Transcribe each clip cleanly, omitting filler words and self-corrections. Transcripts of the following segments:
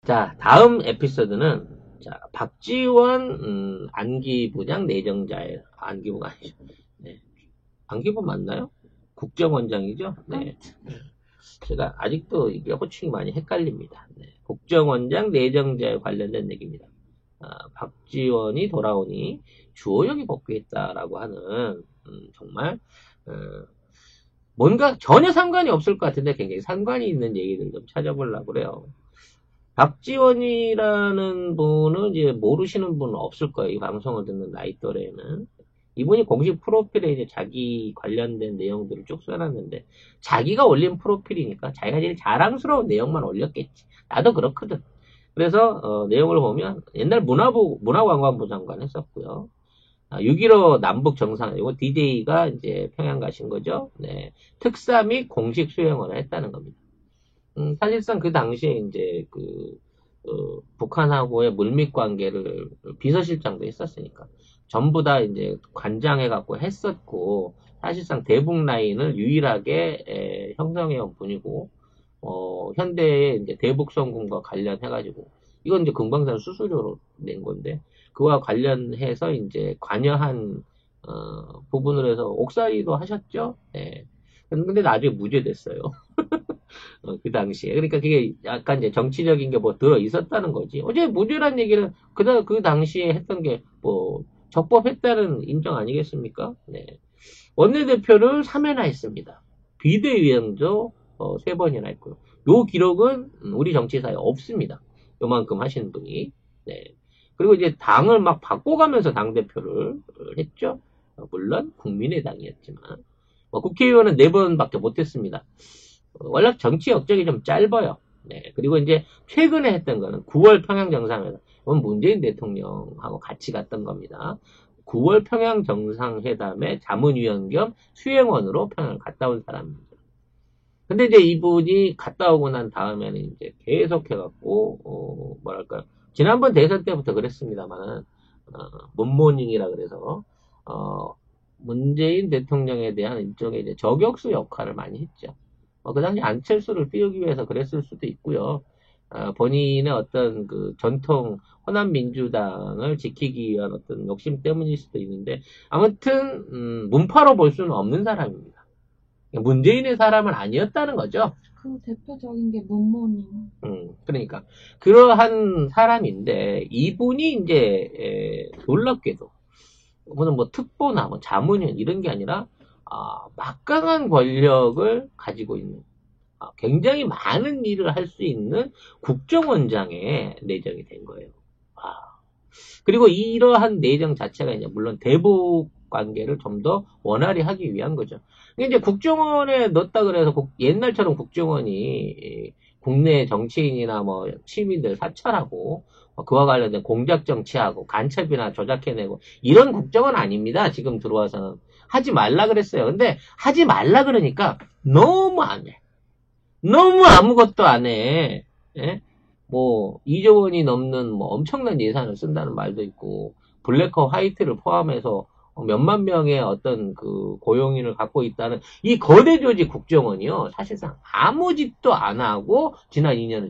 자, 다음 에피소드는, 자, 박지원, 안기부장 내정자의, 안기부가 아니죠. 네. 안기부 맞나요? 국정원장이죠? 네. 제가 아직도 이게 호칭이 많이 헷갈립니다. 네. 국정원장 내정자에 관련된 얘기입니다. 박지원이 돌아오니 주호영이 복귀했다라고 하는, 정말, 어, 뭔가 전혀 상관이 없을 것 같은데 굉장히 상관이 있는 얘기들 좀 찾아보려고 그래요. 박지원이라는 분은 이제 모르시는 분은 없을 거예요. 이 방송을 듣는 나이 또래에는. 이분이 공식 프로필에 이제 자기 관련된 내용들을 쭉 써놨는데, 자기가 올린 프로필이니까 자기가 제일 자랑스러운 내용만 올렸겠지. 나도 그렇거든. 그래서, 내용을 보면, 옛날 문화관광부 장관 했었고요. 6.15 남북 정상, 이거 DJ가 이제 평양 가신 거죠. 네. 특사 및 공식 수행을 했다는 겁니다. 사실상 그 당시에 이제 북한하고의 물밑 관계를 비서실장도 했었으니까 전부 다 이제 관장해갖고 했었고, 사실상 대북 라인을 유일하게 형성해온 분이고, 현대의 이제 대북 성공과 관련해가지고, 이건 이제 금강산 수수료로 낸 건데, 그와 관련해서 이제 관여한, 부분을 해서 옥살이도 하셨죠? 네. 근데 나중에 무죄됐어요. 그 당시에. 그러니까 그게 약간 이제 정치적인 게 뭐 들어 있었다는 거지. 어제 무죄란 얘기는 그 당시에 했던 게 뭐 적법했다는 인정 아니겠습니까? 네. 원내대표를 3회나 했습니다. 비대위원도 3번이나 했고요. 요 기록은 우리 정치사에 없습니다. 요만큼 하신 분이. 네. 그리고 이제 당을 막 바꿔가면서 당대표를 했죠. 물론 국민의당이었지만. 국회의원은 4번밖에 못했습니다. 원래 정치 역적이 좀 짧아요. 네. 그리고 이제 최근에 했던 거는 9월 평양 정상회담. 이건 문재인 대통령하고 같이 갔던 겁니다. 9월 평양 정상회담의 자문위원 겸 수행원으로 평양을 갔다 온 사람입니다. 근데 이제 이분이 갔다 오고 난 다음에는 이제 계속 해갖고, 뭐랄까, 지난번 대선 때부터 그랬습니다만, 문모닝이라 그래서, 문재인 대통령에 대한 일종의 이제 저격수 역할을 많이 했죠. 그 당시 안철수를 띄우기 위해서 그랬을 수도 있고요. 본인의 어떤 그 전통 호남민주당을 지키기 위한 어떤 욕심 때문일 수도 있는데, 아무튼 문파로 볼 수는 없는 사람입니다. 문재인의 사람은 아니었다는 거죠. 그 대표적인 게 문모님. 그러니까 그러한 사람인데, 이분이 이제 놀랍게도 무슨 뭐 특보나 뭐 자문위원 이런 게 아니라 막강한 권력을 가지고 있는, 굉장히 많은 일을 할 수 있는 국정원장에 내정이 된 거예요. 그리고 이러한 내정 자체가 이제 물론 대북 관계를 좀 더 원활히 하기 위한 거죠. 이제 국정원에 넣었다 그래서 옛날처럼 국정원이 국내 정치인이나 뭐 시민들 사찰하고 그와 관련된 공작 정치하고 간첩이나 조작해내고 이런 국정원 아닙니다. 지금 들어와서는 하지 말라 그랬어요. 근데 하지 말라 그러니까 너무 안 해. 너무 아무것도 안 해. 예? 뭐 2조 원이 넘는 뭐 엄청난 예산을 쓴다는 말도 있고, 블랙과 화이트를 포함해서 몇만 명의 어떤 그 고용인을 갖고 있다는 이 거대 조직 국정원이요, 사실상 아무 짓도 안 하고 지난 2년을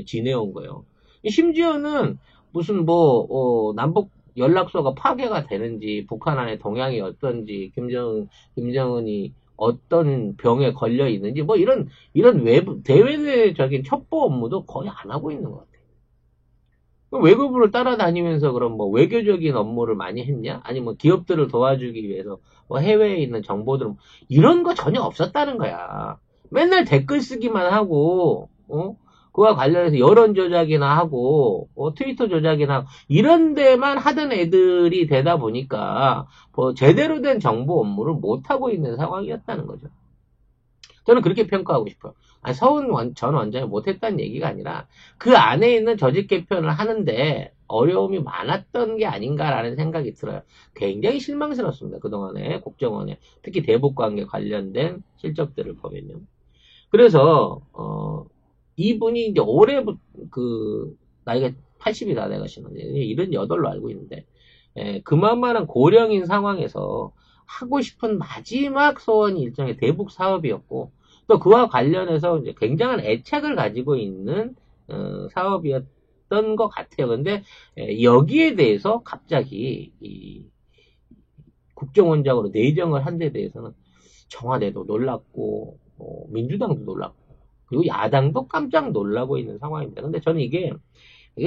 지내온 거예요. 심지어는 무슨 뭐 남북 연락소가 파괴가 되는지, 북한 안에 동향이 어떤지, 김정은이 어떤 병에 걸려 있는지, 뭐 이런 외부 대외적인 첩보 업무도 거의 안 하고 있는 것 같아요. 외교부를 따라다니면서 그럼 뭐 외교적인 업무를 많이 했냐? 아니면 기업들을 도와주기 위해서 뭐 해외에 있는 정보들, 이런 거 전혀 없었다는 거야. 맨날 댓글 쓰기만 하고, 그와 관련해서 여론 조작이나 하고, 트위터 조작이나 하고, 이런 데만 하던 애들이 되다 보니까, 뭐 제대로 된 정보 업무를 못하고 있는 상황이었다는 거죠. 저는 그렇게 평가하고 싶어요. 서훈 전 원장이 못했다는 얘기가 아니라 그 안에 있는 조직 개편을 하는데 어려움이 많았던 게 아닌가라는 생각이 들어요. 굉장히 실망스럽습니다. 그동안에 국정원에 특히 대북관계 관련된 실적들을 보면요. 그래서 이분이 이제 올해 나이가 80이 다 돼가시는데 78로 알고 있는데, 그만한 고령인 상황에서 하고 싶은 마지막 소원이 일종의 대북 사업이었고, 또 그와 관련해서 이제 굉장한 애착을 가지고 있는 사업이었던 것 같아요. 근데 여기에 대해서 갑자기 이 국정원장으로 내정을 한 데 대해서는 청와대도 놀랐고 민주당도 놀랐고 그리고 야당도 깜짝 놀라고 있는 상황입니다. 근데 저는 이게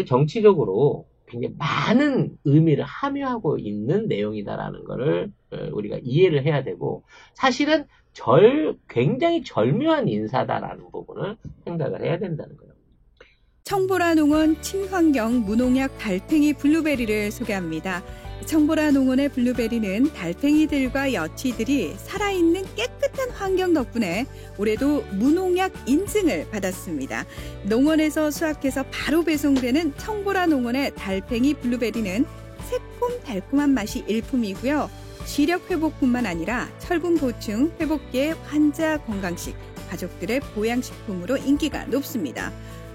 정치적으로 굉장히 많은 의미를 함유하고 있는 내용이다라는 거를 우리가 이해를 해야 되고 사실은 굉장히 절묘한 인사다라는 부분을 생각을 해야 된다는 거예요. 청보라 농원 친환경 무농약 달팽이 블루베리를 소개합니다. 청보라 농원의 블루베리는 달팽이들과 여치들이 살아있는 깨끗한 환경 덕분에 올해도 무농약 인증을 받았습니다. 농원에서 수확해서 바로 배송되는 청보라 농원의 달팽이 블루베리는 새콤달콤한 맛이 일품이고요. 시력 회복뿐만 아니라 철분 보충, 회복계 환자 건강식, 가족들의 보양식품으로 인기가 높습니다.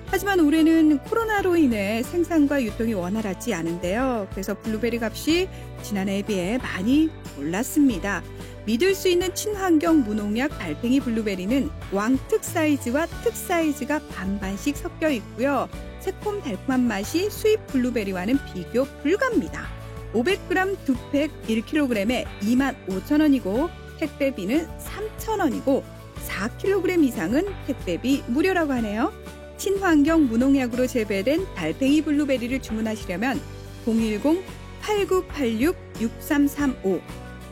하지만 올해는 코로나로 인해 생산과 유통이 원활하지 않은데요. 그래서 블루베리 값이 지난해에 비해 많이 올랐습니다. 믿을 수 있는 친환경 무농약 달팽이 블루베리는 왕특 사이즈와 특 사이즈가 반반씩 섞여 있고요. 새콤달콤한 맛이 수입 블루베리와는 비교 불가입니다. 500g 2팩 1kg에 25,000원이고 택배비는 3,000원이고 4kg 이상은 택배비 무료라고 하네요. 친환경 무농약으로 재배된 달팽이 블루베리를 주문하시려면 010-8986-6335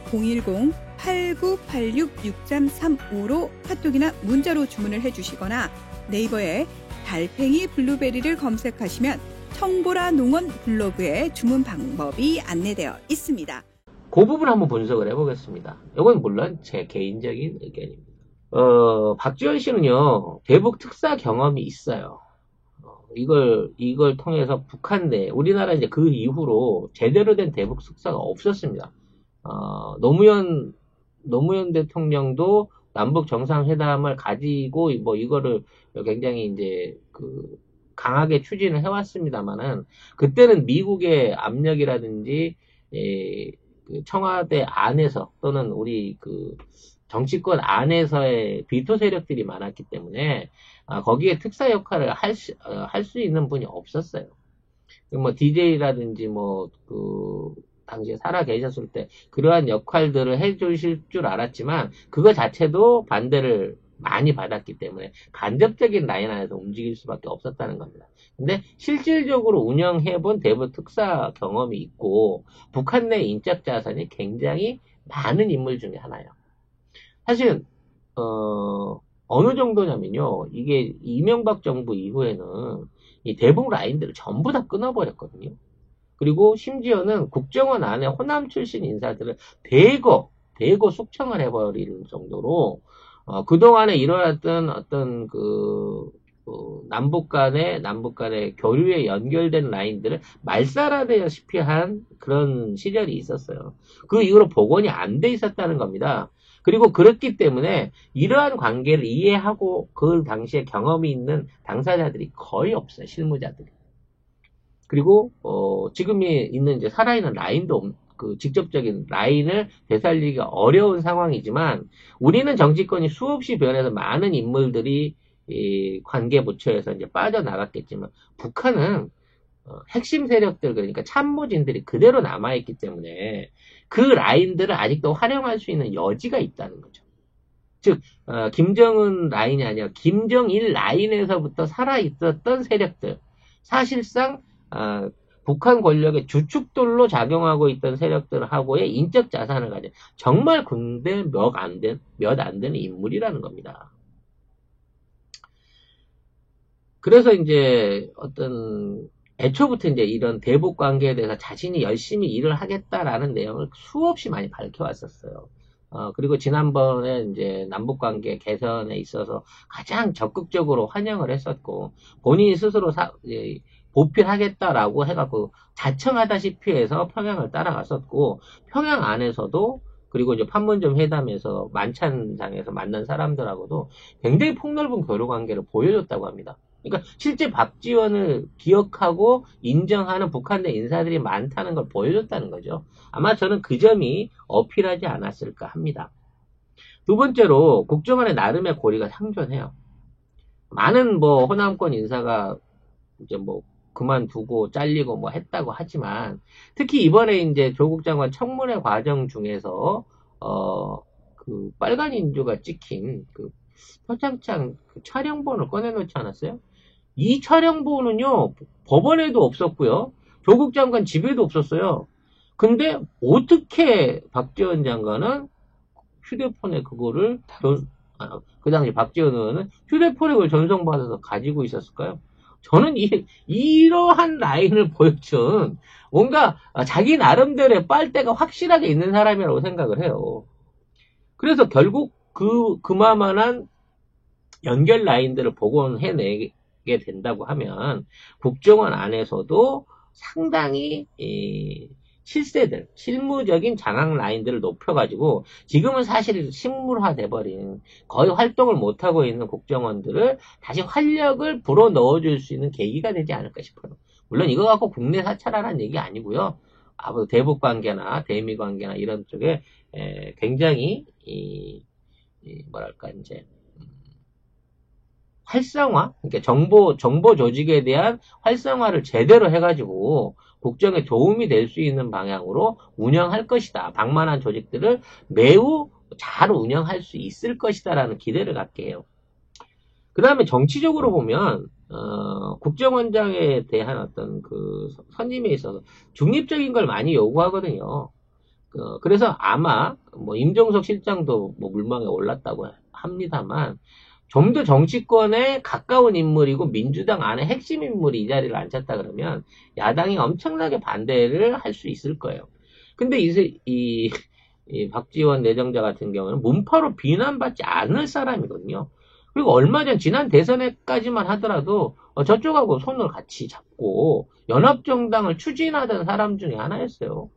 010-8986-6335로 카톡이나 문자로 주문을 해주시거나 네이버에 달팽이 블루베리를 검색하시면 청보라 농원 블로그에 주문 방법이 안내되어 있습니다. 그 부분 한번 분석을 해보겠습니다. 이건 물론 제 개인적인 의견입니다. 박지원 씨는요, 대북 특사 경험이 있어요. 이걸 통해서 북한 내, 우리나라 이제 그 이후로 제대로 된 대북 특사가 없었습니다. 노무현 대통령도 남북 정상회담을 가지고, 이거를 굉장히 이제, 강하게 추진을 해왔습니다만은, 그때는 미국의 압력이라든지, 청와대 안에서, 또는 우리 정치권 안에서의 비토 세력들이 많았기 때문에 거기에 특사 역할을 할 수 있는 분이 없었어요. DJ라든지 당시에 살아 계셨을 때 그러한 역할들을 해주실 줄 알았지만 그거 자체도 반대를 많이 받았기 때문에 간접적인 라인 안에서 움직일 수밖에 없었다는 겁니다. 근데 실질적으로 운영해본 대북 특사 경험이 있고 북한 내 인적 자산이 굉장히 많은 인물 중에 하나예요. 사실 어느 정도냐면요, 이게 이명박 정부 이후에는 이 대북 라인들을 전부 다 끊어버렸거든요. 그리고 심지어는 국정원 안에 호남 출신 인사들을 대거 숙청을 해버릴 정도로 그동안에 일어났던 어떤 남북 간의 교류에 연결된 라인들을 말살하다시피 한 그런 시절이 있었어요. 그 이후로 복원이 안 돼 있었다는 겁니다. 그리고 그렇기 때문에 이러한 관계를 이해하고 그 당시에 경험이 있는 당사자들이 거의 없어요. 실무자들이. 그리고 지금이 있는 이제 살아있는 라인도 직접적인 라인을 되살리기가 어려운 상황이지만 우리는 정치권이 수없이 변해서 많은 인물들이 이 관계 부처에서 이제 빠져나갔겠지만 북한은 핵심 세력들, 그러니까 참모진들이 그대로 남아있기 때문에 그 라인들을 아직도 활용할 수 있는 여지가 있다는 거죠. 즉 김정은 라인이 아니라 김정일 라인에서부터 살아있었던 세력들, 사실상 북한 권력의 주축들로 작용하고 있던 세력들하고의 인적 자산을 가진 정말 군대 몇 안 되는 인물이라는 겁니다. 그래서 이제 애초부터 이제 이런 대북 관계에 대해서 자신이 열심히 일을 하겠다라는 내용을 수없이 많이 밝혀왔었어요. 그리고 지난번에 이제 남북 관계 개선에 있어서 가장 적극적으로 환영을 했었고, 본인이 스스로 보필하겠다라고 해갖고 자청하다시피 해서 평양을 따라갔었고, 평양 안에서도 그리고 이제 판문점 회담에서 만찬장에서 만난 사람들하고도 굉장히 폭넓은 교류 관계를 보여줬다고 합니다. 그러니까 실제 박지원을 기억하고 인정하는 북한 내 인사들이 많다는 걸 보여줬다는 거죠. 아마 저는 그 점이 어필하지 않았을까 합니다. 두 번째로 국정원의 나름의 고리가 상존해요. 많은 호남권 인사가 이제 뭐 그만두고 잘리고 뭐 했다고 하지만 특히 이번에 이제 조국 장관 청문회 과정 중에서 그 빨간 인주가 찍힌 그 표창장 그 촬영본을 꺼내놓지 않았어요? 이 촬영본은요 법원에도 없었고요 조국 장관 집에도 없었어요. 근데 어떻게 박지원 장관은 휴대폰에 그거를 그 당시 박지원 의원은 휴대폰에 그걸 전송받아서 가지고 있었을까요? 저는 이러한 라인을 보여준 뭔가 자기 나름대로의 빨대가 확실하게 있는 사람이라고 생각을 해요. 그래서 결국 그마만한 연결 라인들을 복원해내게 된다고 하면 국정원 안에서도 상당히 실세들, 실무적인 장악 라인들을 높여가지고 지금은 사실 식물화돼버린 거의 활동을 못하고 있는 국정원들을 다시 활력을 불어넣어줄 수 있는 계기가 되지 않을까 싶어요. 물론 이거 갖고 국내 사찰하라는 얘기 아니고요. 대북 관계나 대미 관계나 이런 쪽에 굉장히 뭐랄까 이제 활성화, 그러니까 정보 조직에 대한 활성화를 제대로 해가지고 국정에 도움이 될 수 있는 방향으로 운영할 것이다. 방만한 조직들을 매우 잘 운영할 수 있을 것이다라는 기대를 갖게 해요. 그 다음에 정치적으로 보면 국정원장에 대한 어떤 그 선임에 있어서 중립적인 걸 많이 요구하거든요. 그래서 아마 뭐 임종석 실장도 뭐 물망에 올랐다고 합니다만 좀 더 정치권에 가까운 인물이고 민주당 안에 핵심 인물이 이 자리를 앉혔다 그러면 야당이 엄청나게 반대를 할 수 있을 거예요. 근데 이 박지원 내정자 같은 경우는 문파로 비난받지 않을 사람이거든요. 그리고 얼마 전 지난 대선에까지만 하더라도 저쪽하고 손을 같이 잡고 연합정당을 추진하던 사람 중에 하나였어요.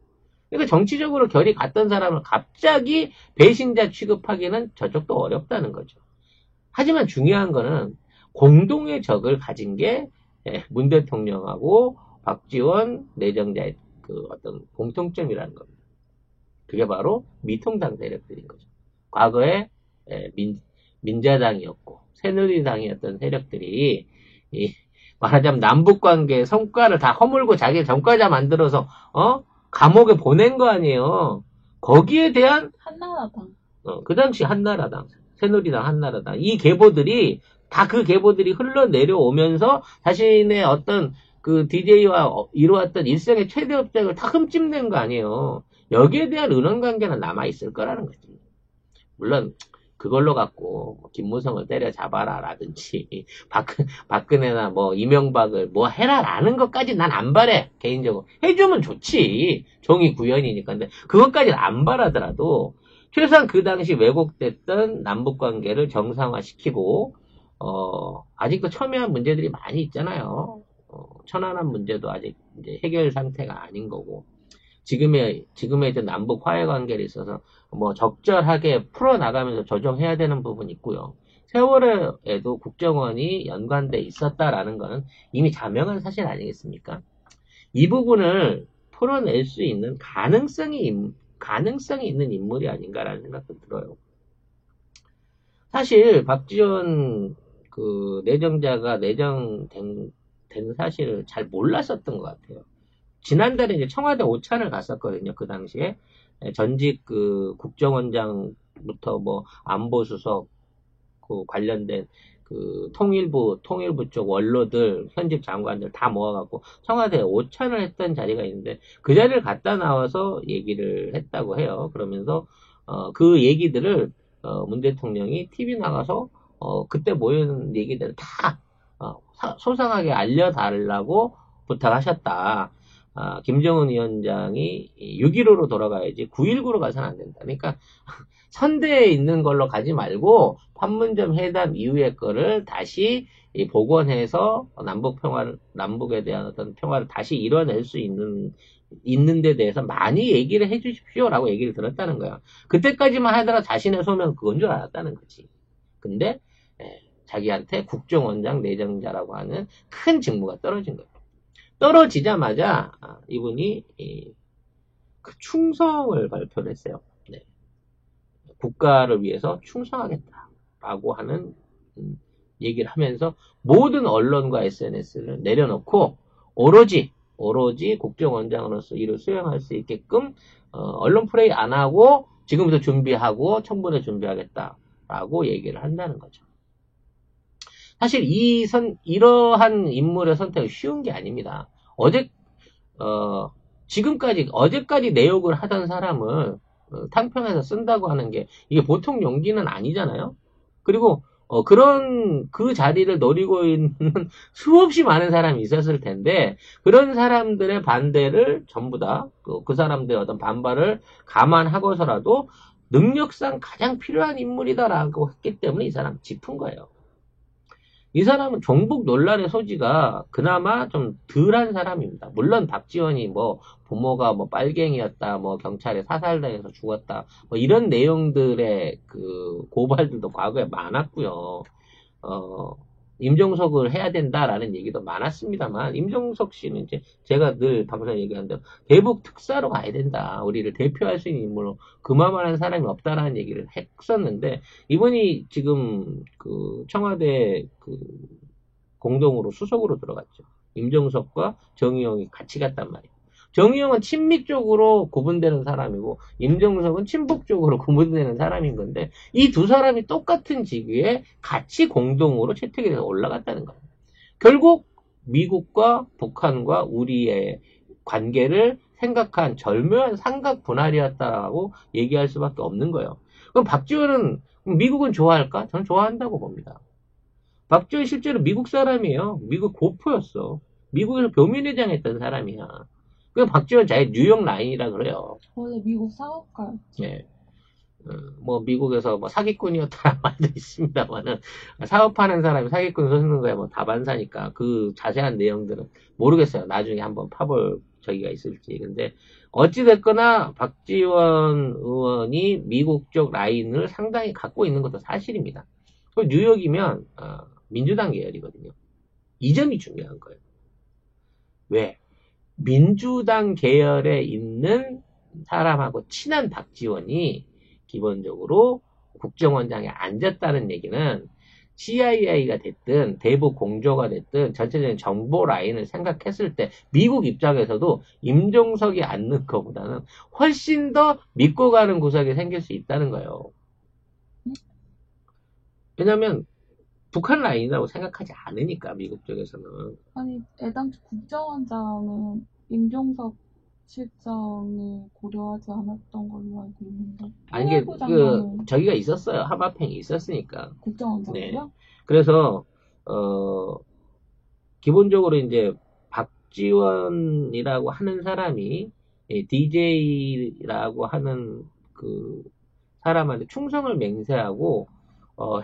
그러니까 정치적으로 결이 같던 사람을 갑자기 배신자 취급하기는 저쪽도 어렵다는 거죠. 하지만 중요한 거는 공동의 적을 가진 게 문 대통령하고 박지원 내정자의 그 어떤 공통점이라는 겁니다. 그게 바로 미통당 세력들인 거죠. 과거에 민자당이었고 새누리당이었던 세력들이 말하자면 남북관계 성과를 다 허물고 자기 전과자 만들어서 감옥에 보낸 거 아니에요. 거기에 대한 한나라당. 그 당시 한나라당 새누리당 한나라당 이 계보들이 다 그 계보들이 흘러내려오면서 자신의 어떤 그 DJ와 이루었던 일생의 최대 업적을 다 흠집낸 거 아니에요. 여기에 대한 은원관계는 남아있을 거라는 거지. 물론 그걸로 갖고 김무성을 때려잡아라 라든지 박근혜나 뭐 이명박을 뭐 해라 라는 것까지 난 안 바래. 개인적으로 해주면 좋지. 정의 구현이니까. 근데 그것까지는 안 바라더라도 최소한 그 당시 왜곡됐던 남북관계를 정상화시키고 아직도 첨예한 문제들이 많이 있잖아요. 천안함 문제도 아직 이제 해결 상태가 아닌 거고 지금의 이제 남북 화해 관계에 있어서 뭐 적절하게 풀어나가면서 조정해야 되는 부분이 있고요. 세월에도 국정원이 연관돼 있었다라는 것은 이미 자명한 사실 아니겠습니까? 이 부분을 풀어낼 수 있는 가능성이 있는 인물이 아닌가라는 생각도 들어요. 사실 박지원 그 내정자가 내정된 사실을 잘 몰랐었던 것 같아요. 지난달에 이제 청와대 오찬을 갔었거든요. 그 당시에 전직 그 국정원장부터 뭐 안보수석 그 관련된 그 통일부 쪽 원로들 현직 장관들 다 모아갖고 청와대에 오찬을 했던 자리가 있는데 그 자리를 갔다 나와서 얘기를 했다고 해요. 그러면서 그 얘기들을 문 대통령이 TV 나가서 그때 모여있는 얘기들을 다 소상하게 알려달라고 부탁하셨다. 김정은 위원장이 6.15로 돌아가야지 9.19로 가서는 안 된다. 그러니까 선대에 있는 걸로 가지 말고 판문점 회담 이후의 거를 다시 복원해서 남북에 대한 어떤 평화를 다시 이뤄낼 수 있는 데 대해서 많이 얘기를 해주십시오라고 얘기를 들었다는 거야. 그때까지만 하더라도 자신의 소명은 그건 줄 알았다는 거지. 근데 자기한테 국정원장 내정자라고 하는 큰 직무가 떨어진 거예요. 떨어지자마자 이분이 그 충성을 발표를 했어요. 네. 국가를 위해서 충성하겠다라고 하는 얘기를 하면서 모든 언론과 SNS를 내려놓고 오로지 국정원장으로서 일을 수행할 수 있게끔 언론 플레이 안 하고 지금부터 준비하고 청문회 준비하겠다라고 얘기를 한다는 거죠. 사실 이러한 인물의 선택은 쉬운 게 아닙니다. 어제까지 내욕을 하던 사람을 탕평해서 쓴다고 하는 게 이게 보통 용기는 아니잖아요. 그리고 그런 그 자리를 노리고 있는 수없이 많은 사람이 있었을 텐데 그런 사람들의 반대를 전부 다 그 사람들의 어떤 반발을 감안하고서라도 능력상 가장 필요한 인물이다라고 했기 때문에 이 사람 짚은 거예요. 이 사람은 종북 논란의 소지가 그나마 좀 덜한 사람입니다. 물론 박지원이 뭐 부모가 뭐 빨갱이였다, 뭐 경찰에 사살당해서 죽었다, 뭐 이런 내용들의 그 고발들도 과거에 많았고요. 임종석을 해야 된다라는 얘기도 많았습니다만 임종석 씨는 이제 제가 늘 방송에 얘기하는 대로 대북 특사로 가야 된다. 우리를 대표할 수 있는 인물로 그만한 사람이 없다라는 얘기를 했었는데 이분이 지금 그 청와대 그 공동으로 수석으로 들어갔죠. 임종석과 정의용이 같이 갔단 말이에요. 정의용은 친미 쪽으로 구분되는 사람이고 임종석은 친북 쪽으로 구분되는 사람인 건데 이 두 사람이 똑같은 직위에 같이 공동으로 채택이 돼서 올라갔다는 거예요. 결국 미국과 북한과 우리의 관계를 생각한 절묘한 삼각 분할이었다라고 얘기할 수밖에 없는 거예요. 그럼 박지원은 미국은 좋아할까? 저는 좋아한다고 봅니다. 박지원 실제로 미국 사람이에요. 미국 고포였어. 미국에서 교민회장 했던 사람이야. 그 박지원 자기 뉴욕 라인이라 그래요. 원래 미국 사업가였죠. 예. 뭐 미국에서 뭐 사기꾼이었다는 말도 있습니다만은 사업하는 사람이 사기꾼 쓰는 거야 뭐 다반사니까 그 자세한 내용들은 모르겠어요. 나중에 한번 파볼 저기가 있을지. 근데 어찌됐거나 박지원 의원이 미국 쪽 라인을 상당히 갖고 있는 것도 사실입니다. 뉴욕이면 민주당 계열이거든요. 이 점이 중요한 거예요. 왜? 민주당 계열에 있는 사람하고 친한 박지원이 기본적으로 국정원장에 앉았다는 얘기는 CIA가 됐든 대북 공조가 됐든 전체적인 정보 라인을 생각했을 때 미국 입장에서도 임종석이 앉는 것보다는 훨씬 더 믿고 가는 구석이 생길 수 있다는 거예요. 왜냐면 북한 라인이라고 생각하지 않으니까 미국 쪽에서는. 아니, 애당초 국정원장은 임종석 실장을 고려하지 않았던 걸로 알고 있는데. 아니 이게 저기가 있었어요. 하마평이 있었으니까. 국정원장이요? 네. 그래서 기본적으로 이제 박지원이라고 하는 사람이 DJ라고 하는 그 사람한테 충성을 맹세하고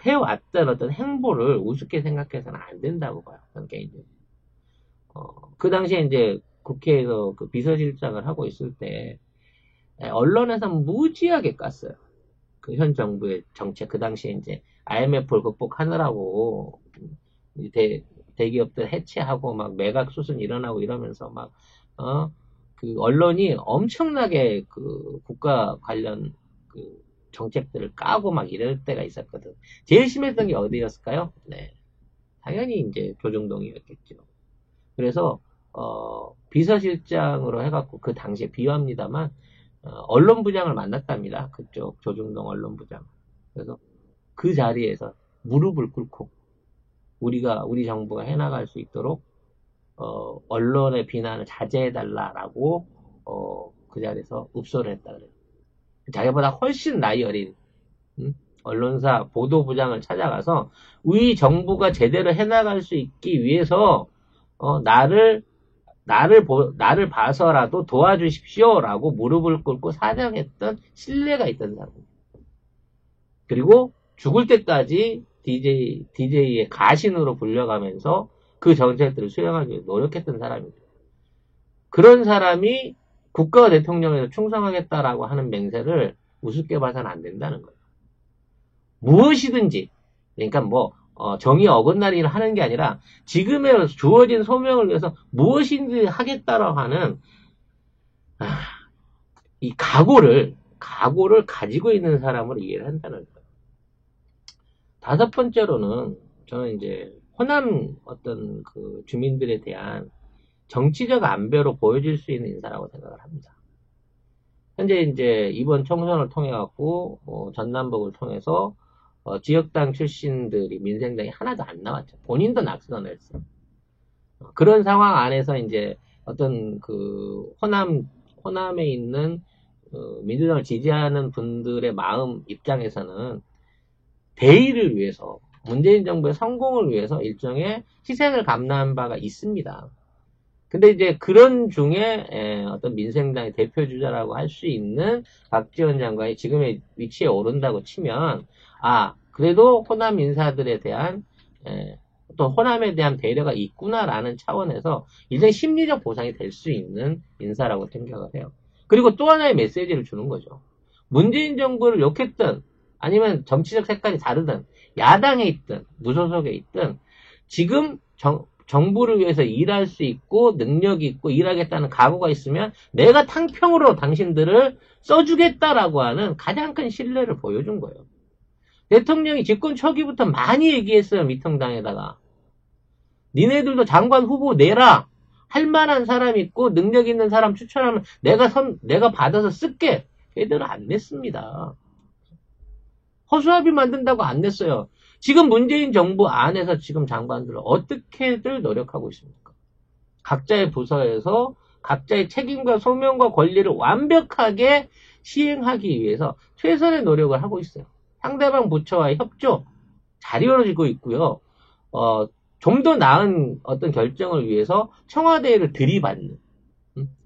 해왔던 어떤 행보를 우습게 생각해서는 안 된다고 봐요. 저는 개인적으로. 그 당시에 이제 국회에서 그 비서실장을 하고 있을 때 언론에서 무지하게 깠어요. 그 현 정부의 정책, 그 당시에 이제 IMF를 극복하느라고 대기업들 해체하고 막 매각 수순 일어나고 이러면서 막 그 언론이 엄청나게 그 국가 관련 그 정책들을 까고 막 이럴 때가 있었거든. 제일 심했던 게 어디였을까요? 네. 당연히 이제 조중동이었겠죠. 그래서, 비서실장으로 해갖고 그 당시에 비유합니다만, 언론부장을 만났답니다. 그쪽 조중동 언론부장. 그래서 그 자리에서 무릎을 꿇고 우리 정부가 해나갈 수 있도록, 언론의 비난을 자제해달라라고, 그 자리에서 읍소를 했다 그래요. 자기보다 훨씬 나이 어린 언론사 보도부장을 찾아가서 우리 정부가 제대로 해나갈 수 있기 위해서 나를 봐서라도 도와주십시오라고 무릎을 꿇고 사정했던 신뢰가 있던 사람입니다. 그리고 죽을 때까지 DJ의 가신으로 불려가면서 그 정책들을 수행하기 위해 노력했던 사람입니다. 그런 사람이 국가와 대통령에서 충성하겠다라고 하는 맹세를 우습게 봐서는 안 된다는 거예요. 무엇이든지, 그러니까 뭐 정의 어긋날 일을 하는 게 아니라 지금의 주어진 소명을 위해서 무엇이든지 하겠다라고 하는 이 각오를 가지고 있는 사람으로 이해를 한다는 거예요. 다섯 번째로는 저는 이제 호남 어떤 그 주민들에 대한 정치적 안배로 보여질 수 있는 인사라고 생각을 합니다. 현재 이제 이번 총선을 통해 갖고 전남북을 통해서 지역당 출신들이 민생당이 하나도 안 나왔죠. 본인도 낙선했어요. 그런 상황 안에서 이제 어떤 그 호남에 있는 민주당을 지지하는 분들의 마음 입장에서는 대의를 위해서 문재인 정부의 성공을 위해서 일종의 희생을 감내한 바가 있습니다. 근데 이제 그런 중에 어떤 민생당의 대표 주자라고 할 수 있는 박지원 장관이 지금의 위치에 오른다고 치면 그래도 호남 인사들에 대한 또 호남에 대한 배려가 있구나라는 차원에서 일종의 심리적 보상이 될 수 있는 인사라고 생각을 해요. 그리고 또 하나의 메시지를 주는 거죠. 문재인 정부를 욕했든 아니면 정치적 색깔이 다르든 야당에 있든 무소속에 있든 지금 정부를 위해서 일할 수 있고 능력이 있고 일하겠다는 각오가 있으면 내가 탕평으로 당신들을 써주겠다라고 하는 가장 큰 신뢰를 보여준 거예요. 대통령이 집권 초기부터 많이 얘기했어요. 미통당에다가. 니네들도 장관 후보 내라. 할 만한 사람 있고 능력 있는 사람 추천하면 내가 받아서 쓸게. 걔들은 안 냈습니다. 허수아비 만든다고 안 냈어요. 지금 문재인 정부 안에서 지금 장관들은 어떻게들 노력하고 있습니까? 각자의 부서에서 각자의 책임과 소명과 권리를 완벽하게 시행하기 위해서 최선의 노력을 하고 있어요. 상대방 부처와의 협조 잘 이루어지고 있고요. 좀 더 나은 어떤 결정을 위해서 청와대를 들이받는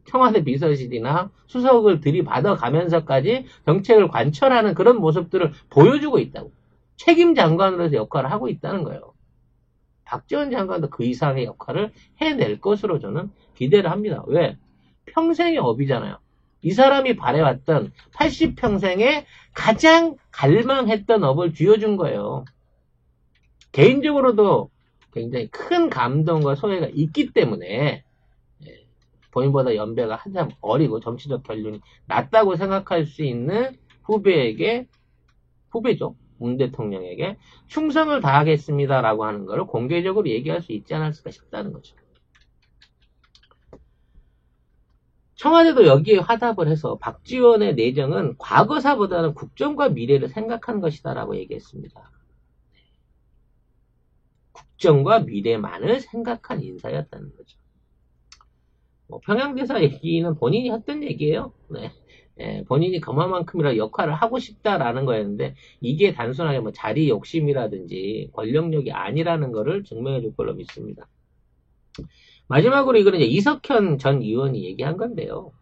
청와대 비서실이나 수석을 들이받아 가면서까지 정책을 관철하는 그런 모습들을 보여주고 있다고. 책임 장관으로서 역할을 하고 있다는 거예요. 박지원 장관도 그 이상의 역할을 해낼 것으로 저는 기대를 합니다. 왜? 평생의 업이잖아요. 이 사람이 바래왔던 80평생에 가장 갈망했던 업을 쥐어준 거예요. 개인적으로도 굉장히 큰 감동과 소회가 있기 때문에 본인보다 연배가 한참 어리고 정치적 연륜이 낮다고 생각할 수 있는 후배죠. 문 대통령에게 충성을 다하겠습니다라고 하는 것을 공개적으로 얘기할 수 있지 않았을까 싶다는 거죠. 청와대도 여기에 화답을 해서 박지원의 내정은 과거사보다는 국정과 미래를 생각한 것이다라고 얘기했습니다. 국정과 미래만을 생각한 인사였다는 거죠. 평양대사 얘기는 본인이 했던 얘기예요. 본인이 그만큼이라 역할을 하고 싶다라는 거였는데 이게 단순하게 자리 욕심이라든지 권력력이 아니라는 거를 증명해 줄 걸로 믿습니다. 마지막으로 이거는 이제 이석현 전 의원이 얘기한 건데요.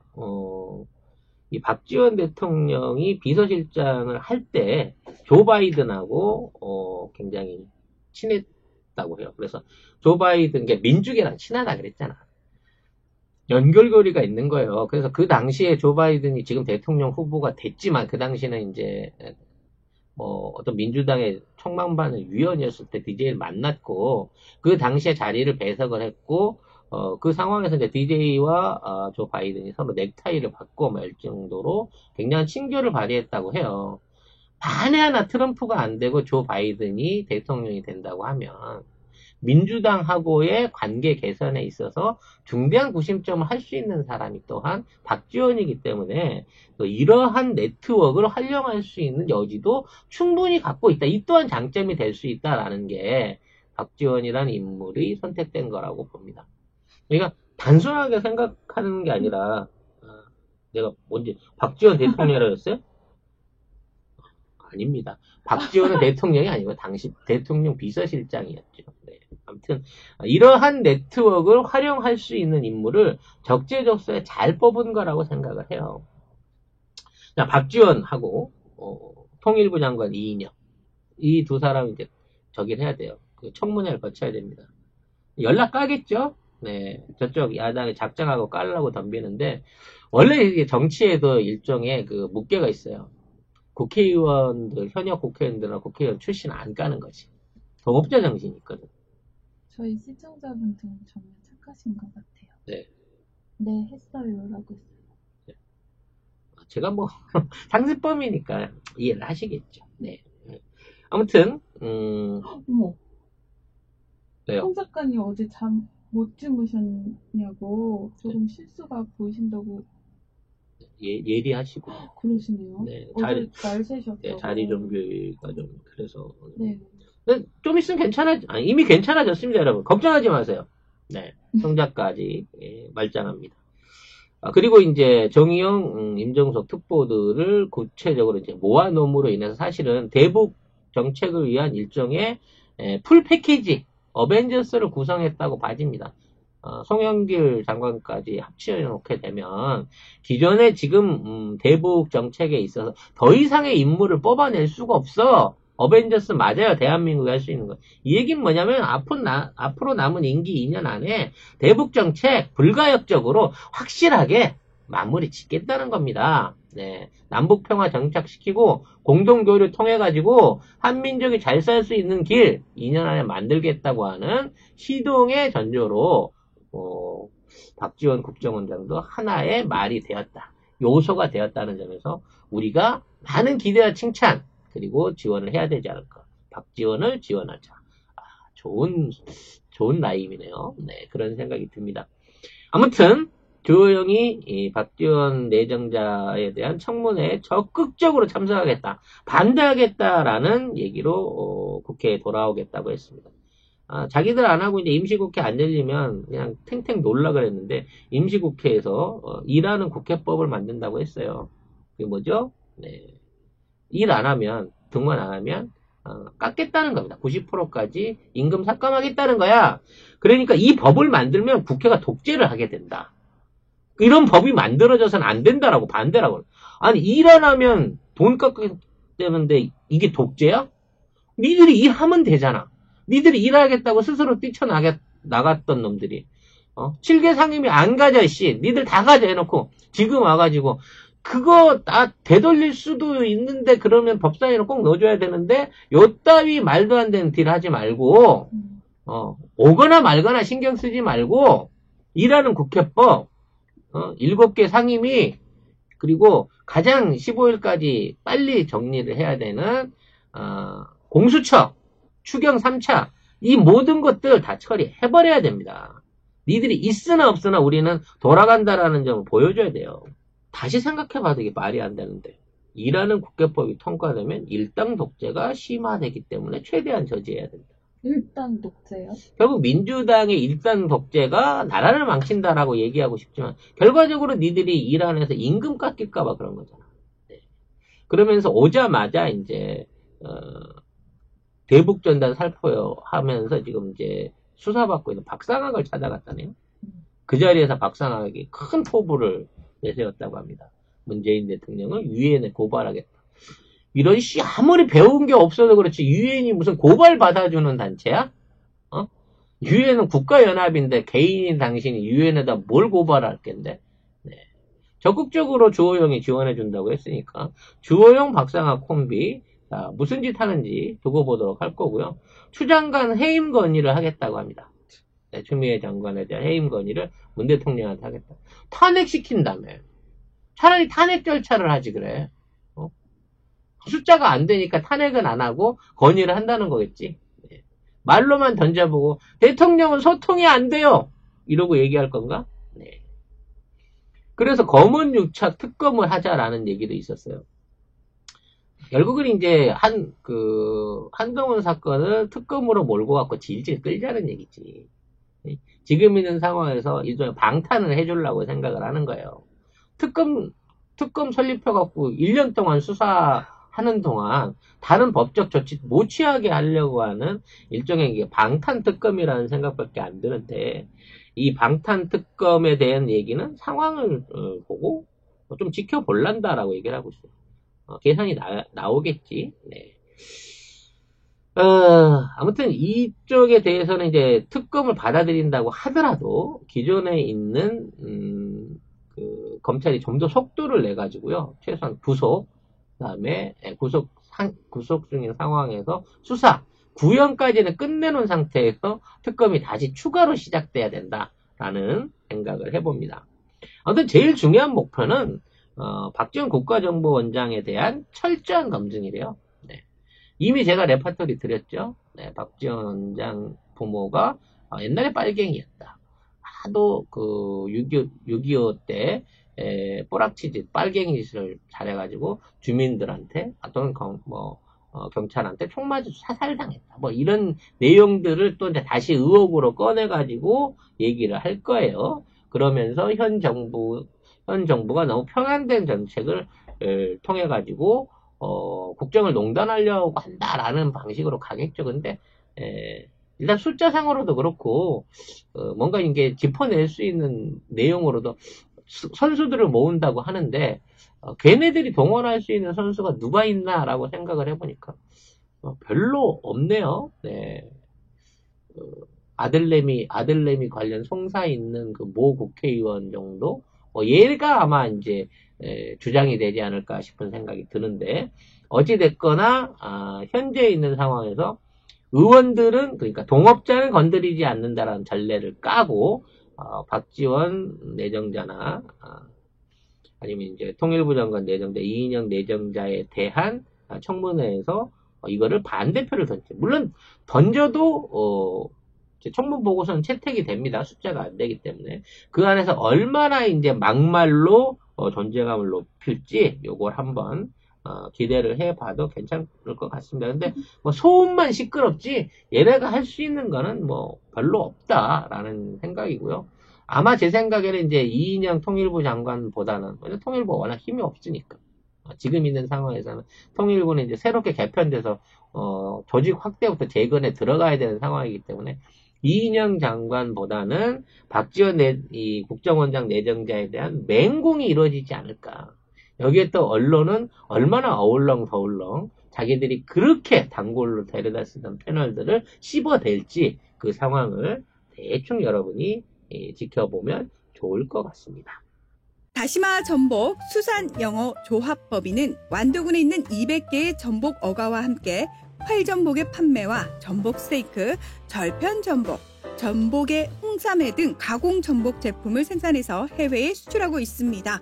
이 박지원 대통령이 비서실장을 할 때 조 바이든하고 굉장히 친했다고 해요. 그래서 조 바이든 민주계랑 친하다 그랬잖아. 연결고리가 있는 거예요. 그래서 그 당시에 조 바이든이 지금 대통령 후보가 됐지만 그 당시는 이제 어떤 민주당의 총망반의 위원이었을 때 DJ를 만났고 그 당시에 자리를 배석을 했고 그 상황에서 이제 DJ와 조 바이든이 서로 넥타이를 받고 말 정도로 굉장한 친교를 발휘했다고 해요. 만에 하나 트럼프가 안 되고 조 바이든이 대통령이 된다고 하면 민주당하고의 관계 개선에 있어서 중대한 구심점을 할 수 있는 사람이 또한 박지원이기 때문에 또 이러한 네트워크를 활용할 수 있는 여지도 충분히 갖고 있다. 이 또한 장점이 될 수 있다라는 게 박지원이라는 인물이 선택된 거라고 봅니다. 그러니까 단순하게 생각하는 게 아니라 내가 뭔지 박지원 대통령이라고 했어요? 아닙니다. 박지원은 대통령이 아니고 당시 대통령 비서실장이었죠. 네. 아무튼 이러한 네트워크를 활용할 수 있는 인물을 적재적소에 잘 뽑은 거라고 생각을 해요. 자, 박지원하고 통일부 장관 이인영 이 두 사람 이제 저기를 해야 돼요. 그 청문회를 거쳐야 됩니다. 연락 까겠죠? 네, 저쪽 야당이 작정하고 깔라고 덤비는데 원래 이게 정치에도 일종의 그 묵계가 있어요. 국회의원들, 현역 국회의원들이나 국회의원 출신 안 까는 거지. 동업자 정신이 있거든. 저희 시청자분들 정말 착하신 것 같아요. 네. 네, 했어요. 라고 했어요. 네. 제가 상습범이니까 이해를 하시겠죠. 네. 아무튼, 어머. 왜요? 송 작가님 어제 잠 못 주무셨냐고 조금 실수가 보이신다고 예리하시고. 그러시네요. 네, 어제 날 새셨다고. 네, 자리 정비가 좀, 그래서. 네. 근데 좀 있으면 이미 괜찮아졌습니다, 여러분. 걱정하지 마세요. 네, 송 작가 아직, 말짱합니다. 그리고 이제 정의용, 임종석 특보들을 구체적으로 이제 모아놓음으로 인해서 사실은 대북 정책을 위한 일종의 풀 패키지, 어벤져스를 구성했다고 봐집니다. 송영길 장관까지 합치놓게 되면 기존에 지금 대북 정책에 있어서 더 이상의 인물을 뽑아낼 수가 없어. 어벤져스 맞아요. 대한민국이 할 수 있는 거. 이 얘기는 뭐냐면 앞으로 남은 임기 2년 안에 대북 정책 불가역적으로 확실하게 마무리 짓겠다는 겁니다. 네. 남북 평화 정착시키고 공동 교류를 통해 가지고 한민족이 잘 살 수 있는 길 2년 안에 만들겠다고 하는 시동의 전조로 박지원 국정원장도 하나의 말이 되었다. 요소가 되었다는 점에서 우리가 많은 기대와 칭찬 그리고 지원을 해야 되지 않을까. 박지원을 지원하자. 좋은 라임이네요. 네, 그런 생각이 듭니다. 아무튼 주호영이 이 박지원 내정자에 대한 청문회에 적극적으로 참석하겠다, 반대하겠다라는 얘기로 국회에 돌아오겠다고 했습니다. 자기들 안 하고 이제 임시국회 안 열리면 그냥 탱탱 놀라 그랬는데 임시국회에서 일하는 국회법을 만든다고 했어요. 그게 뭐죠? 네. 일 안 하면, 등원 안 하면 깎겠다는 겁니다. 90%까지 임금 삭감하겠다는 거야. 그러니까 이 법을 만들면 국회가 독재를 하게 된다. 이런 법이 만들어져서는 안 된다라고 반대라고. 아니 일 안 하면 돈 깎겠다는데 이게 독재야? 니들이 일하면 되잖아. 니들이 일하겠다고 스스로 뛰쳐나갔던 놈들이 7개 상임위 안 가져 씨. 니들 다 가져 해놓고 지금 와가지고 그거 다 되돌릴 수도 있는데 그러면 법사위는 꼭 넣어줘야 되는데 요따위 말도 안 되는 딜 하지 말고 오거나 말거나 신경 쓰지 말고 일하는 국회법 7개 상임위 그리고 가장 15일까지 빨리 정리를 해야 되는 공수처 추경 3차 이 모든 것들 다 처리해버려야 됩니다. 니들이 있으나 없으나 우리는 돌아간다라는 점을 보여줘야 돼요. 다시 생각해봐도 이게 말이 안 되는데 일하는 국회법이 통과되면 일당 독재가 심화되기 때문에 최대한 저지해야 된다. 일당 독재요? 결국 민주당의 일당 독재가 나라를 망친다라고 얘기하고 싶지만 결과적으로 니들이 일 안 해서 임금 깎일까봐 그런 거잖아. 네. 그러면서 오자마자 이제 대북전단 살포요 하면서 지금 이제 수사받고 있는 박상학을 찾아갔다네요. 그 자리에서 박상학이 큰 포부를 내세웠다고 합니다. 문재인 대통령을 유엔에 고발하겠다. 이런 씨 아무리 배운 게 없어도 그렇지 유엔이 무슨 고발 받아주는 단체야? 유엔은 국가연합인데 개인인 당신이 유엔에다 뭘 고발할 겐데? 네. 적극적으로 주호영이 지원해준다고 했으니까 주호영 박상학 콤비 무슨 짓 하는지 두고 보도록 할 거고요. 추 장관 해임 건의를 하겠다고 합니다. 네, 추미애 장관에 대한 해임 건의를 문 대통령한테 하겠다. 탄핵시킨다며. 차라리 탄핵 절차를 하지 그래. 숫자가 안 되니까 탄핵은 안 하고 건의를 한다는 거겠지. 네. 말로만 던져보고 대통령은 소통이 안 돼요. 이러고 얘기할 건가? 네. 그래서 검은 6차 특검을 하자라는 얘기도 있었어요. 결국은 이제 한동훈 사건을 특검으로 몰고 갖고 질질 끌자는 얘기지. 지금 있는 상황에서 일종의 방탄을 해주려고 생각을 하는 거예요. 특검 설립해갖고 1년 동안 수사하는 동안 다른 법적 조치 못 취하게 하려고 하는 일종의 이게 방탄특검이라는 생각밖에 안 드는데 이 방탄특검에 대한 얘기는 상황을 보고 좀 지켜볼란다라고 얘기를 하고 있어요. 계산이 나오겠지. 네. 아무튼 이쪽에 대해서는 이제 특검을 받아들인다고 하더라도 기존에 있는 검찰이 좀 더 속도를 내 가지고요. 최소한 구속, 그다음에 구속 중인 상황에서 수사, 구형까지는 끝내놓은 상태에서 특검이 다시 추가로 시작돼야 된다라는 생각을 해봅니다. 아무튼 제일 중요한 목표는 박지원 국가정보원장에 대한 철저한 검증이래요. 네. 이미 제가 레파토리 드렸죠. 네, 박지원 원장 부모가 옛날에 빨갱이였다. 하도 그 6.25 때 뿌락치짓 빨갱이짓을 잘해가지고 주민들한테 또는 경찰한테 총 맞아 사살당했다. 뭐 이런 내용들을 또 이제 다시 의혹으로 꺼내가지고 얘기를 할 거예요. 그러면서 현 정부가 너무 편한된 정책을 통해가지고 국정을 농단하려고 한다라는 방식으로 가겠죠. 근데 일단 숫자상으로도 그렇고 뭔가 이게 짚어낼 수 있는 내용으로도 선수들을 모은다고 하는데 걔네들이 동원할 수 있는 선수가 누가 있나라고 생각을 해보니까 별로 없네요. 네. 아들내미 관련 송사 있는 그 모 국회의원 정도 얘가 아마 이제 주장이 되지 않을까 싶은 생각이 드는데 어찌 됐거나 현재 있는 상황에서 의원들은 그러니까 동업자는 건드리지 않는다라는 전례를 까고 박지원 내정자나 아니면 이제 통일부 장관 내정자 이인영 내정자에 대한 청문회에서 이거를 반대표를 던져. 물론 던져도 청문 보고서는 채택이 됩니다. 숫자가 안 되기 때문에 그 안에서 얼마나 이제 막말로 존재감을 높일지 요걸 한번 기대를 해봐도 괜찮을 것 같습니다. 근데 뭐 소음만 시끄럽지 얘네가 할 수 있는 거는 뭐 별로 없다라는 생각이고요. 아마 제 생각에는 이제 이인영 통일부 장관보다는 통일부가 워낙 힘이 없으니까 지금 있는 상황에서는 통일부는 이제 새롭게 개편돼서 조직 확대부터 재건에 들어가야 되는 상황이기 때문에 이인영 장관보다는 박지원 이 국정원장 내정자에 대한 맹공이 이루어지지 않을까. 여기에 또 언론은 얼마나 어울렁더울렁 자기들이 그렇게 단골로 데려다 쓰던 패널들을 씹어댈지 그 상황을 대충 여러분이 지켜보면 좋을 것 같습니다. 다시마 전복 수산-영어 조합법인은 완도군에 있는 200개의 전복 어가와 함께 활전복의 판매와 전복 스테이크, 절편 전복, 전복의 홍삼회 등 가공 전복 제품을 생산해서 해외에 수출하고 있습니다.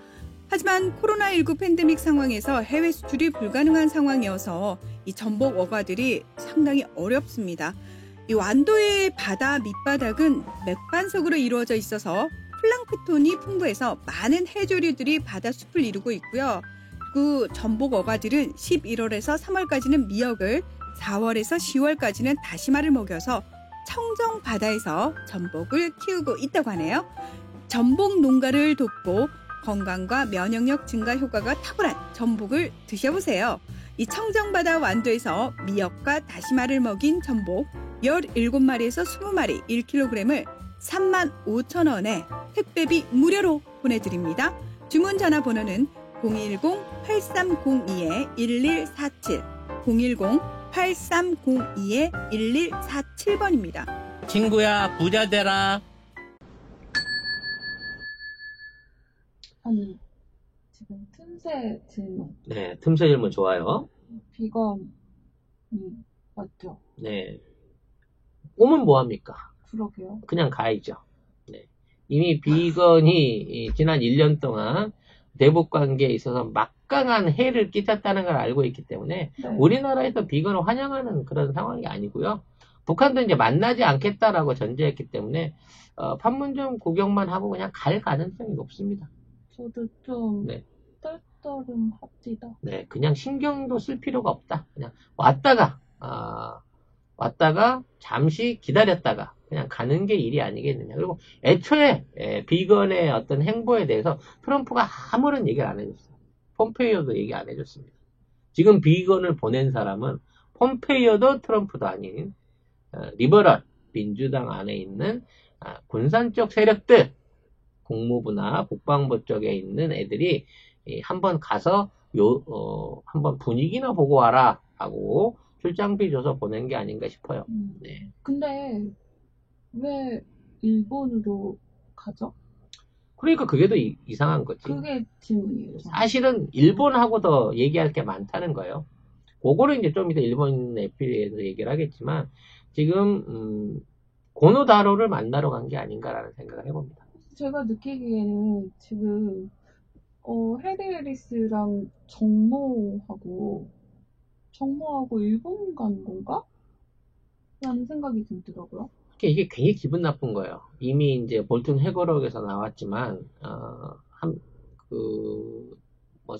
하지만 코로나19 팬데믹 상황에서 해외 수출이 불가능한 상황이어서 이 전복 어가들이 상당히 어렵습니다. 이 완도의 바다 밑바닥은 맥반석으로 이루어져 있어서 플랑크톤이 풍부해서 많은 해조류들이 바다 숲을 이루고 있고요. 그 전복 어가들은 11월에서 3월까지는 미역을, 4월에서 10월까지는 다시마를 먹여서 청정 바다에서 전복을 키우고 있다고 하네요. 전복 농가를 돕고 건강과 면역력 증가 효과가 탁월한 전복을 드셔보세요. 이 청정바다 완도에서 미역과 다시마를 먹인 전복 17마리에서 20마리 1kg을 35,000원에 택배비 무료로 보내드립니다. 주문 전화번호는 010-8302-1147, 010-8302-1147번입니다. 친구야 부자 되라. 아니, 지금 틈새 질문. 네, 틈새 질문 좋아요. 비건이 맞죠? 네. 오면 뭐합니까? 그러게요. 그냥 가야죠. 네. 이미 비건이 지난 1년 동안 대북 관계에 있어서 막강한 해를 끼쳤다는 걸 알고 있기 때문에 네. 우리나라에서 비건을 환영하는 그런 상황이 아니고요. 북한도 이제 만나지 않겠다라고 전제했기 때문에 판문점 구경만 하고 그냥 갈 가능성이 높습니다. 저도 좀 네. 떨떠름합니다. 네, 그냥 신경도 쓸 필요가 없다. 그냥 왔다가 잠시 기다렸다가 그냥 가는 게 일이 아니겠느냐. 그리고 애초에 비건의 어떤 행보에 대해서 트럼프가 아무런 얘기를 안 해줬어요. 폼페이오도 얘기 안 해줬습니다. 지금 비건을 보낸 사람은 폼페이오도 트럼프도 아닌 리버럴 민주당 안에 있는 군산적 세력들, 국무부나 국방부 쪽에 있는 애들이 한번 가서 한번 분위기나 보고 와라 하고 출장비 줘서 보낸 게 아닌가 싶어요. 네. 근데 왜 일본으로 가죠? 그러니까 그게 더 이상한 거지. 그게 질문이에요. 사실은 일본하고 더 얘기할 게 많다는 거예요. 그거를 이제 좀 이따 일본 에피에서 얘기를 하겠지만 지금 고노다로를 만나러 간 게 아닌가라는 생각을 해봅니다. 제가 느끼기에는 지금 해리 해리스랑 정모하고 정모하고 일본 간 건가? 라는 생각이 들더라고요. 이게 굉장히 기분 나쁜 거예요. 이미 이제 볼튼 회고록에서 나왔지만, 뭐,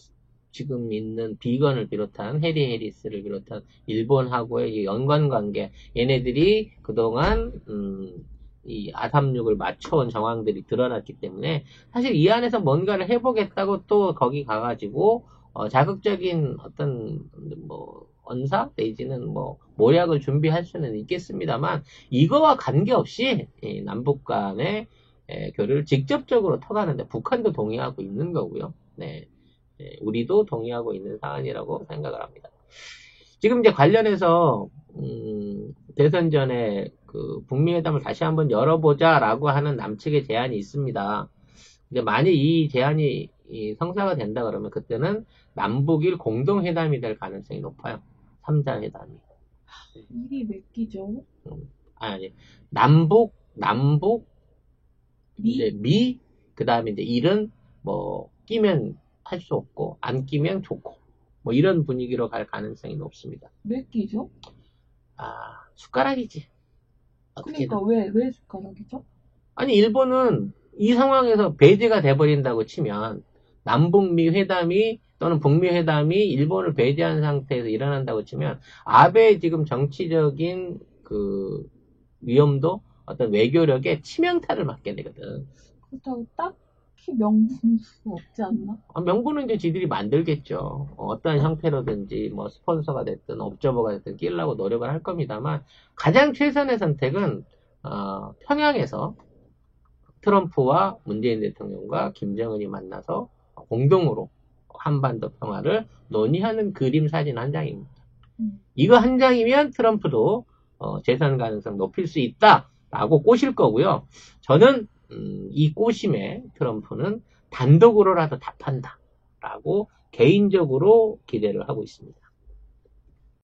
지금 있는 비건을 비롯한 해리 해리스를 비롯한 일본하고의 이 연관관계, 얘네들이 그동안, 이 아삼육을 맞춰온 정황들이 드러났기 때문에 사실 이 안에서 뭔가를 해보겠다고 또 거기 가가지고 자극적인 어떤 뭐 언사 내지는 뭐 모략을 준비할 수는 있겠습니다만 이거와 관계없이 남북 간의 교류를 직접적으로 터가는데 북한도 동의하고 있는 거고요. 네, 우리도 동의하고 있는 사안이라고 생각을 합니다. 지금 이제 관련해서 대선 전에 그 북미 회담을 다시 한번 열어보자라고 하는 남측의 제안이 있습니다. 근데 만약 이 제안이 성사가 된다 그러면 그때는 남북일 공동회담이 될 가능성이 높아요. 3자 회담이. 일이 몇 끼죠? 아니, 남북, 미? 이제 미, 그 다음에 이제 일은 뭐, 끼면 할 수 없고, 안 끼면 좋고, 뭐 이런 분위기로 갈 가능성이 높습니다. 몇 끼죠? 숟가락이지. 그러니까 왜 숟가락이죠? 아니, 일본은 이 상황에서 배제가 돼버린다고 치면, 남북미 회담이 또는 북미 회담이 일본을 배제한 상태에서 일어난다고 치면 아베의 지금 정치적인 그 위험도 어떤 외교력에 치명타를 맞게 되거든. 그렇다고 딱히 명분도 없지 않나? 명분은 이제 지들이 만들겠죠. 어떠한 형태로든지 뭐 스폰서가 됐든 업저버가 됐든 끼려고 노력을 할 겁니다만 가장 최선의 선택은 평양에서 트럼프와 문재인 대통령과 김정은이 만나서 공동으로 한반도 평화를 논의하는 그림 사진 한 장입니다. 이거 한 장이면 트럼프도 재선 가능성 높일 수 있다라고 꼬실 거고요. 저는 이 꼬심에 트럼프는 단독으로라도 답한다라고 개인적으로 기대를 하고 있습니다.